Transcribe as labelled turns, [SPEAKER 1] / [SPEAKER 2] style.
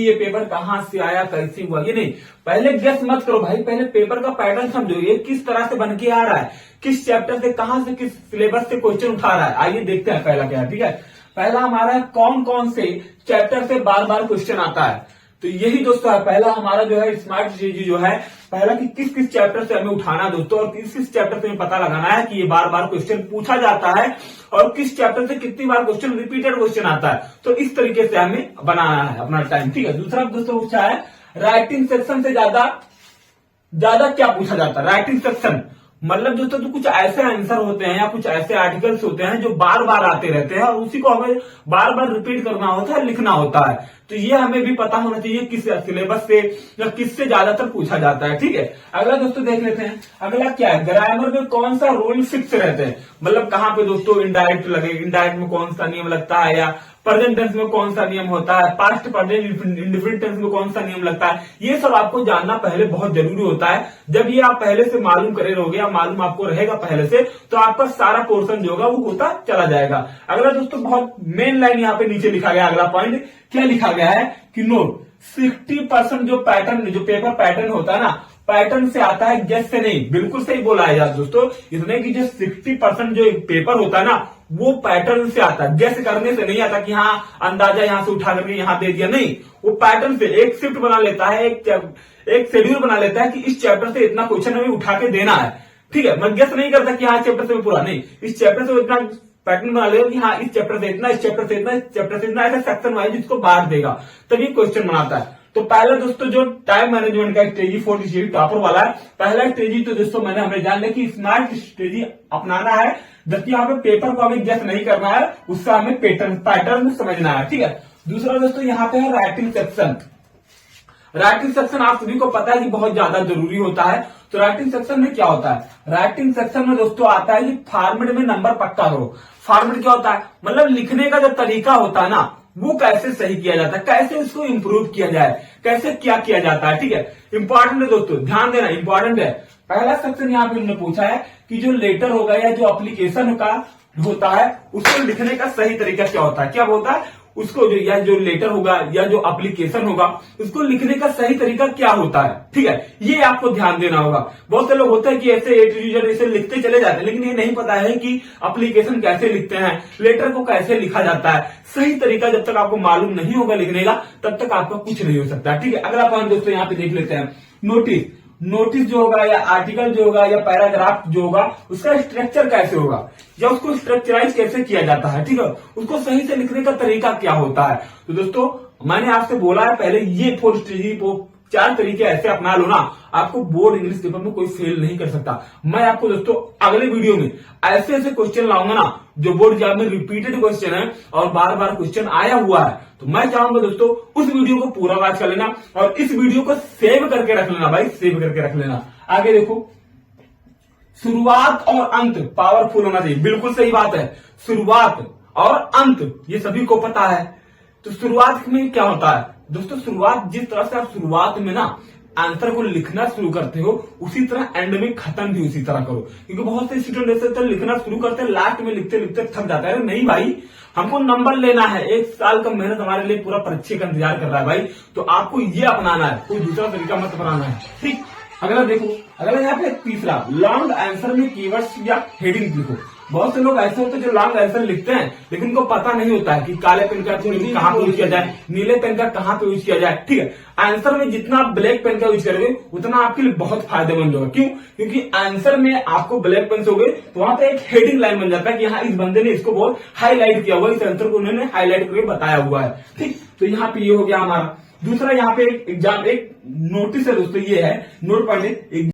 [SPEAKER 1] कि ये पेपर कहाँ से आया, कैसे हुआ, ये नहीं। पहले गेस मत करो भाई, पहले पेपर का पैटर्न समझो, ये किस तरह से बन के आ रहा है, किस चैप्टर से, कहां से, किस सिलेबस से क्वेश्चन उठा रहा है। आइए देखते हैं पहला क्या है। ठीक है, पहला हमारा है कौन कौन से चैप्टर से बार बार क्वेश्चन आता है। तो यही दोस्तों है पहला हमारा जो है स्मार्ट स्ट्रेटजी जो है पहला कि किस किस चैप्टर से हमें उठाना है दोस्तों, और किस किस चैप्टर से हमें पता लगाना है कि ये बार बार क्वेश्चन पूछा जाता है और किस चैप्टर से कितनी बार क्वेश्चन रिपीटेड क्वेश्चन आता है। तो इस तरीके से हमें बनाना है अपना टाइम। ठीक है, दूसरा दोस्तों पूछा है राइटिंग सेक्शन से ज्यादा क्या पूछा जाता है। राइटिंग सेक्शन मतलब दोस्तों तो कुछ ऐसे आंसर होते हैं या कुछ ऐसे आर्टिकल्स होते हैं जो बार बार आते रहते हैं और उसी को हमें बार बार रिपीट करना होता है, लिखना होता है। तो ये हमें भी पता होना चाहिए किस सिलेबस से या किससे ज्यादातर पूछा जाता है। ठीक है, अगला दोस्तों देख लेते हैं। अगला क्या है, ग्रामर में कौन सा रूल फिक्स रहते हैं, मतलब कहाँ पे दोस्तों इनडायरेक्ट लगे, इनडायरेक्ट में कौन सा नियम लगता है, या प्रेजेंट टेंस में कौन सा नियम होता है, पास्ट प्रेजेंट इंडिफिनिट टेंस में कौन सा नियम लगता है। ये सब आपको जानना पहले बहुत जरूरी होता है। जब ये आप पहले से मालूम करे रहोगे या मालूम आपको रहेगा पहले से, तो आपका सारा पोर्शन जो होगा वो होता चला जाएगा। अगला दोस्तों बहुत मेन लाइन यहाँ पे नीचे लिखा गया, अगला पॉइंट क्या लिखा गया है कि नोट 60% जो पैटर्न, जो पेपर पैटर्न होता है ना, पैटर्न से आता है, गेस से नहीं। बिल्कुल सही बोला है यार दोस्तों, इसमें कि जो 60% जो पेपर होता है ना वो पैटर्न से आता है, गेस करने से नहीं आता कि हाँ अंदाजा यहां से उठा करके यहां दे दिया, नहीं। वो पैटर्न से एक शिफ्ट बना लेता है, एक शेड्यूल बना लेता है कि इस चैप्टर से इतना क्वेश्चन हमें उठा के देना है। ठीक है, मैं गेस नहीं करता कि हाँ चैप्टर से पूरा, नहीं, इस चैप्टर से इतना पैटर्न बना लेगा कि हाँ इस चैप्टर से इतना, इस चैप्टर से इतना, इस चैप्टर से इतना, ऐसा सेक्शन वाइज इसको बांट देगा, तभी क्वेश्चन बनाता है। तो पहला दोस्तों जो टाइम मैनेजमेंट का स्ट्रेटेजी 4 स्ट्रेटेजी टॉपर वाला है, पहला स्ट्रेटेजी तो दोस्तों हमें जान लिया कि स्मार्ट स्ट्रेटेजी अपनाना है। जबकि यहाँ पे पेपर को हमें गेस नहीं करना है, उसका हमें पैटर्न समझना है। ठीक है, दूसरा दोस्तों यहाँ पे है राइटिंग सेक्शन। राइटिंग सेक्शन आप सभी को पता है कि बहुत ज्यादा जरूरी होता है। तो राइटिंग सेक्शन में क्या होता है, राइटिंग सेक्शन में दोस्तों आता है कि फॉर्मेट में नंबर पक्का करो। फॉर्मेट क्या होता है, मतलब लिखने का जो तरीका होता है ना वो कैसे सही किया जाता है, कैसे उसको इंप्रूव किया जाए, कैसे क्या किया जाता है। ठीक है, इंपॉर्टेंट है दोस्तों, ध्यान देना, इंपॉर्टेंट है। पहला सेक्शन यहाँ पे उन्होंने पूछा है कि जो लेटर होगा या जो एप्लीकेशन का होता है उसको लिखने का सही तरीका क्या होता है, क्या बोलता है उसको, जो या जो लेटर होगा या जो एप्लीकेशन होगा उसको लिखने का सही तरीका क्या होता है। ठीक है, ये आपको ध्यान देना होगा। बहुत से लोग होते हैं कि ऐसे ऐसे लिखते चले जाते हैं, लेकिन ये नहीं पता है कि एप्लीकेशन कैसे लिखते हैं, लेटर को कैसे लिखा जाता है। सही तरीका जब तक आपको मालूम नहीं होगा लिखने का, तब तक आपका कुछ नहीं हो सकता। ठीक है, अगला पॉइंट दोस्तों यहाँ पे देख लेते हैं, नोटिस। नोटिस जो होगा या आर्टिकल जो होगा या पैराग्राफ जो होगा उसका स्ट्रक्चर कैसे होगा या उसको स्ट्रक्चराइज कैसे किया जाता है। ठीक है, उसको सही से लिखने का तरीका क्या होता है। तो दोस्तों मैंने आपसे बोला है पहले, ये 4 स्ट्रेटेजी को 4 तरीके ऐसे अपना लो ना, आपको बोर्ड इंग्लिश पेपर में कोई फेल नहीं कर सकता। मैं आपको दोस्तों अगले वीडियो में ऐसे ऐसे क्वेश्चन लाऊंगा ना जो बोर्ड एग्जाम में रिपीटेड क्वेश्चन है और बार बार क्वेश्चन आया हुआ है। तो मैं चाहूंगा दोस्तों उस वीडियो को पूरा वॉच कर लेना और इस वीडियो को सेव करके रख लेना भाई, सेव करके रख लेना। आगे देखो, शुरुआत और अंत पावरफुल होना चाहिए। बिल्कुल सही बात है, शुरुआत और अंत ये सभी को पता है। तो शुरुआत में क्या होता है दोस्तों, शुरुआत जिस तरह से आप शुरुआत में ना आंसर को लिखना शुरू करते हो उसी तरह एंड में खत्म भी उसी तरह करो। क्योंकि बहुत से स्टूडेंट ऐसे लिखना शुरू करते हैं, लास्ट में लिखते लिखते थक जाता है। नहीं भाई, हमको नंबर लेना है, 1 साल का मेहनत हमारे लिए पूरा परीक्षा का इंतजार कर रहा है भाई, तो आपको ये अपनाना है, कोई दूसरा तरीका मत अपनाना है। ठीक, अगला देखो, अगला यहाँ पे तीसरा, लॉन्ग आंसर में कीवर्ड्स या हेडिंग लिखो। बहुत से लोग ऐसे होते हैं जो लॉन्ग आंसर लिखते हैं लेकिन उनको पता नहीं होता है कि काले पेन का कहाँ पे यूज किया जाए, नीले पेन का कहाँ पे यूज किया जाए। ठीक है, आंसर में जितना आप ब्लैक पेन का यूज करोगे उतना आपके लिए बहुत फायदेमंद होगा। क्यों, क्योंकि आंसर में आपको ब्लैक पेन से हो गए तो वहां पे एक हेडिंग लाइन बन जाता है कि हाँ इस बंदे ने इसको बहुत हाईलाइट किया हुआ है, इस आंसर को उन्होंने हाईलाइट करके बताया हुआ है। ठीक, तो यहाँ पे ये हो गया हमारा। दूसरा यहाँ पे एग्जाम एक नोटिस है दोस्तों, ये है नोट पॉइंट,